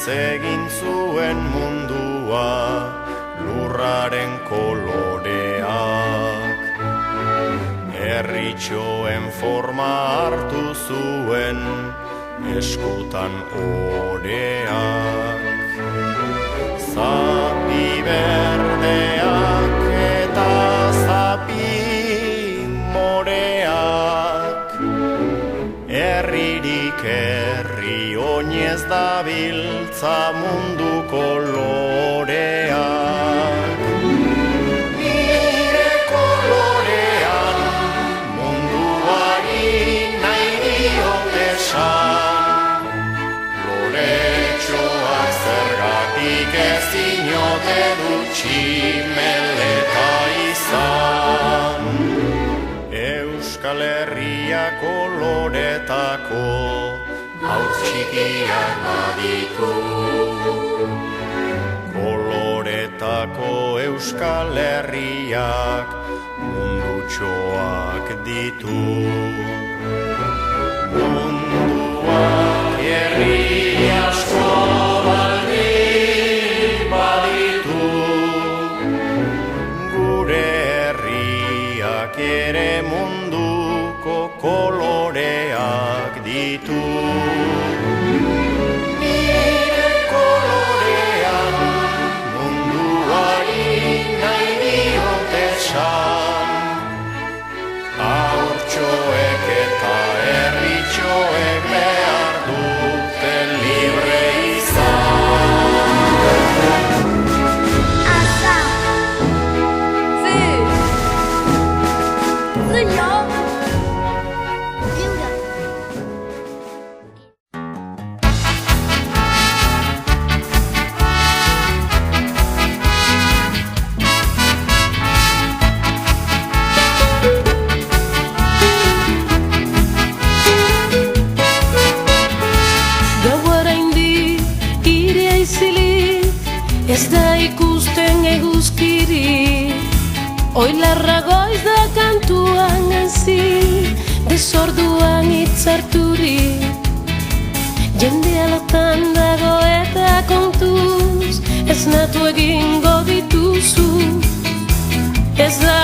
egin zuen mundua lurraren koloreak. Herritxoen forma hartu zuen eskutan oreak. Zapi berdeak eta zapi moreak, herririk herri oinez dabiltza mundu koloreak. Nire kolorean munduari nahi diot esan, loretxoak zergatik ez inote dut tximeleta izan. Euskal Herria koloretako haur txikiak baditu, koloretako Euskal Herriak mundutxoak ditu. Munduak herri asko baldin baditu, gure herriak ere munduko koloreak ditu. Nire kolorean munduari nahi diot esan, haurtxoek eta herritxoek behar dute libre izan. Asa, zio, viure. Ez da ikusten eguzkiri, oilarra goiz da kantuan hasi, desorduan hitzarturi. Jendea lotan dago eta kontuz, ez natu egingo dituzu. Ez da